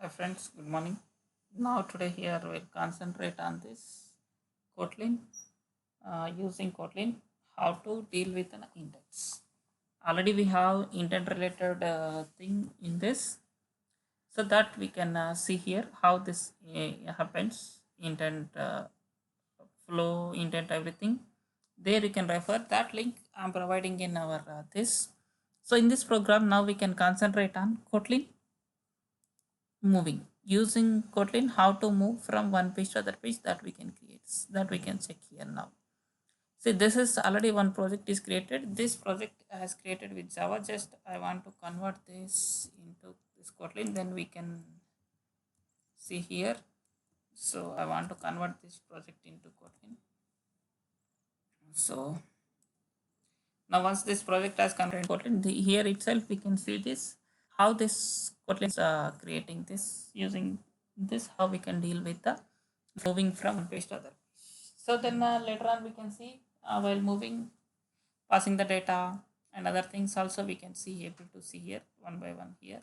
Hi friends, good morning. Now today here we'll concentrate on this Kotlin, using Kotlin, how to deal with an index. Already we have intent related thing in this, so that we can see here how this happens, intent flow, intent everything. There you can refer that link I'm providing in our this. So in this program now we can concentrate on Kotlin moving using Kotlin, how to move from one page to other page, that we can create, that we can check here now. See, this is already one project is created. This project has created with Java. Just I want to convert this into this Kotlin, then we can see here. So I want to convert this project into Kotlin. So now once this project has converted Kotlin, here itself we can see this, how this Kotlin is creating this, using this, how we can deal with the moving from one page to other page. So then later on we can see while moving, passing the data and other things also we can see, able to see here one by one here.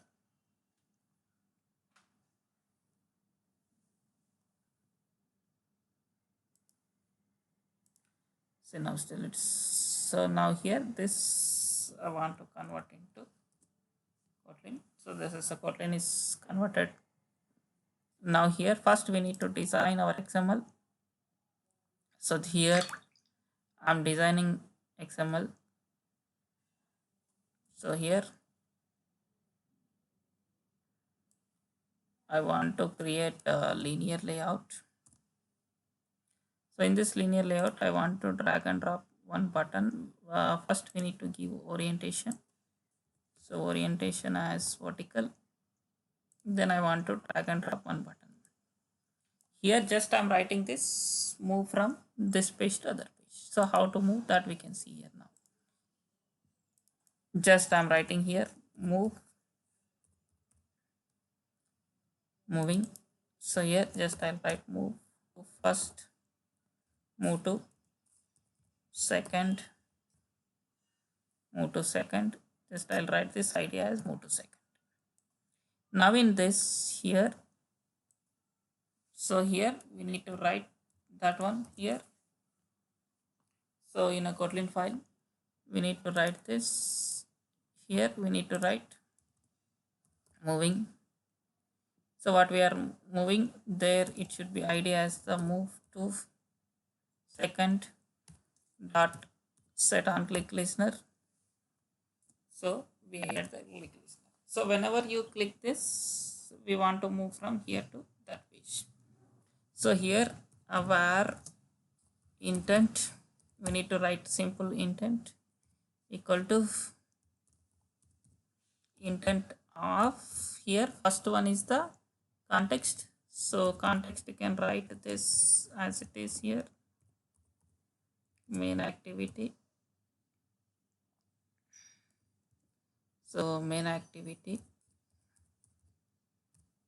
So now still it's, so now here this I want to convert into Kotlin. So this is a Kotlin is converted. Now here first we need to design our XML. So here I'm designing XML. So here I want to create a linear layout. So in this linear layout, I want to drag and drop one button. First we need to give orientation. So orientation as vertical. Then I want to drag and drop one button. Here just I'm writing this, move from this page to other page. So how to move, that we can see here now. Just I'm writing here, move, moving. So here just I'll write move to first, move to second, move to second. Just I'll write this idea as move to second. Now in this here, so here we need to write that one here. So in a Kotlin file, we need to write this. Here we need to write moving. So what we are moving there, it should be ID as the move to second dot set on click listener. So we add the click listener. So whenever you click this, we want to move from here to that page. So here our intent, we need to write simple intent equal to intent of, here first one is the context. So context you can write this as it is here, main activity. So main activity.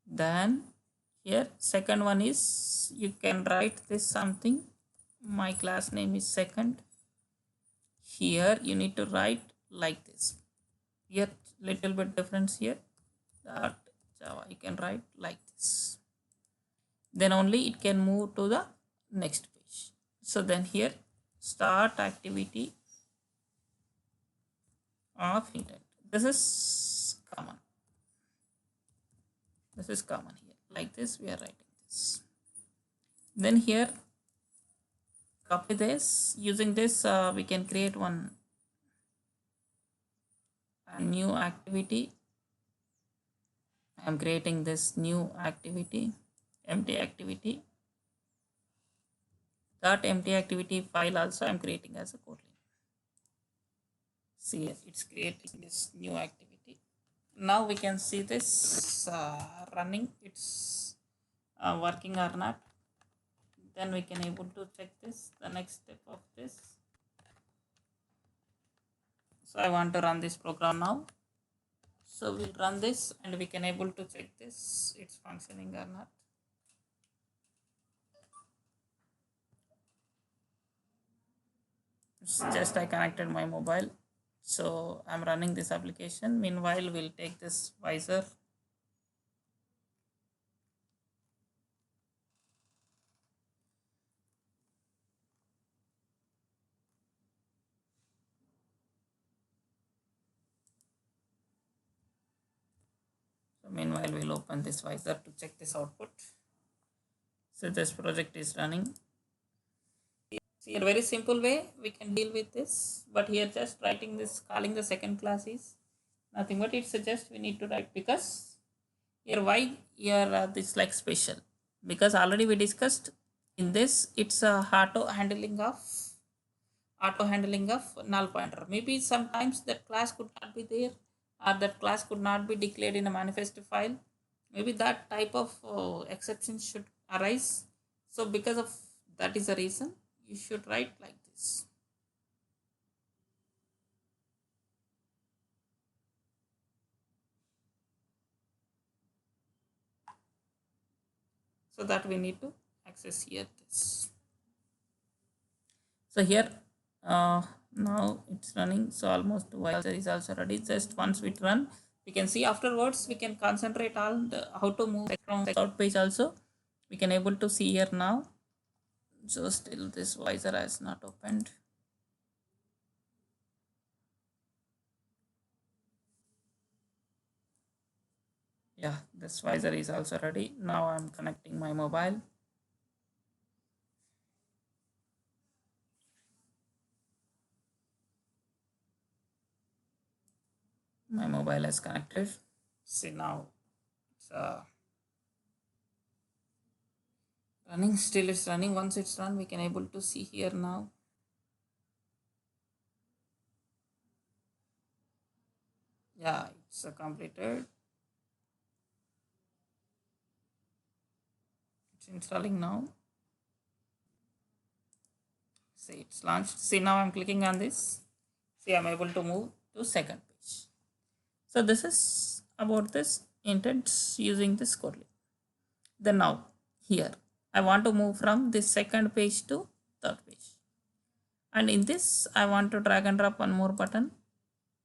Then here second one is, you can write this something, my class name is second. Here you need to write like this. Here little bit difference here, that Java you can write like this. Then only it can move to the next page. So then here start activity of intent. This is common. This is common here. Like this we are writing this. Then here copy this. Using this we can create one new activity. I am creating this new activity, empty activity. That empty activity file also I am creating as a Kotlin. See, it's creating this new activity. Now we can see this running, it's working or not. Then we can able to check this, the next step of this. So I want to run this program now. So we'll run this and we can able to check this, it's functioning or not. It's just I connected my mobile. So I'm running this application. Meanwhile, we'll take this visor. Meanwhile, we'll open this visor to check this output. So this project is running. See, a very simple way we can deal with this, but here just writing this, calling the second class is nothing but it suggests we need to write, because here why here this like special, because already we discussed in this it's a auto handling of null pointer. Maybe sometimes that class could not be there, or that class could not be declared in a manifest file. Maybe that type of exception should arise. So because of that is the reason you should write like this. So that we need to access here this. So here now it's running. So almost visor is also ready. Just once we run, we can see afterwards we can concentrate on the how to move from the out page also. We can able to see here now. So still this visor has not opened. Yeah, this visor is also ready. Now I'm connecting my mobile. My mobile is connected. See now it's running. Still it's running. Once it's run, we can able to see here now. Yeah, it's completed. It's installing now. See, it's launched. See, now I'm clicking on this. See, I'm able to move to second page. So this is about this intents using this Kotlin. Then now here I want to move from this second page to third page, and in this I want to drag and drop one more button.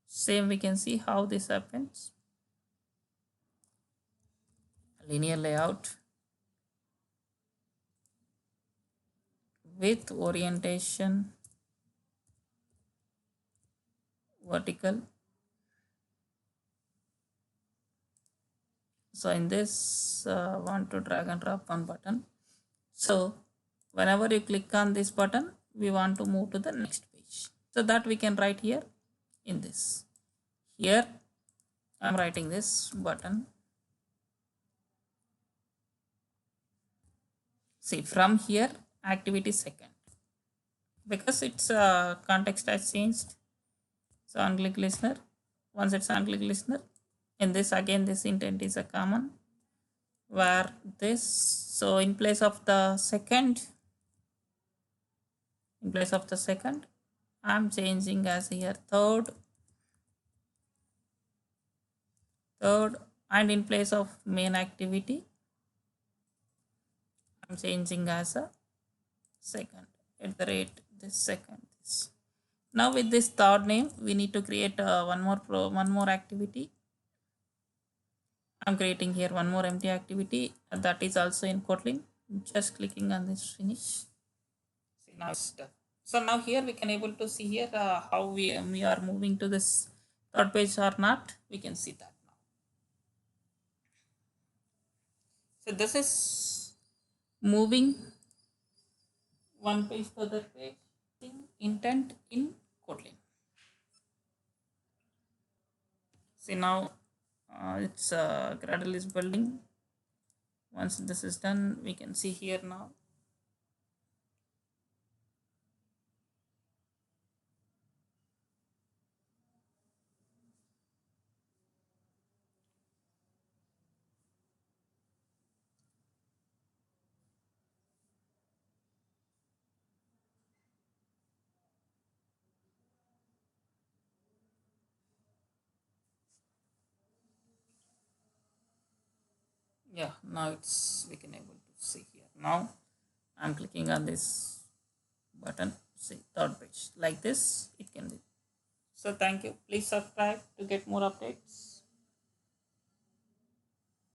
Same, we can see how this happens. Linear layout with orientation vertical. So in this want to drag and drop one button. So whenever you click on this button, we want to move to the next page. So that we can write here in this. Here I'm writing this button. See, from here activity second, because its context has changed. So on click listener, once it's on click listener, in this again this intent is a common, where this, so in place of the second, I'm changing as here third, and in place of main activity I'm changing as a second, at the rate this second this. Now with this third name we need to create one more activity. I'm creating here one more empty activity, that is also in Kotlin. Just clicking on this finish. See, now it's done. So now here we can able to see here how we are moving to this third page or not. We can see that now. So this is moving one page to other page intent in Kotlin. See now it's Gradle is building. Once this is done, we can see here now. Yeah, now it's we can able to see here. Now I'm clicking on this button. See, third page like this it can be. So thank you. Please subscribe to get more updates.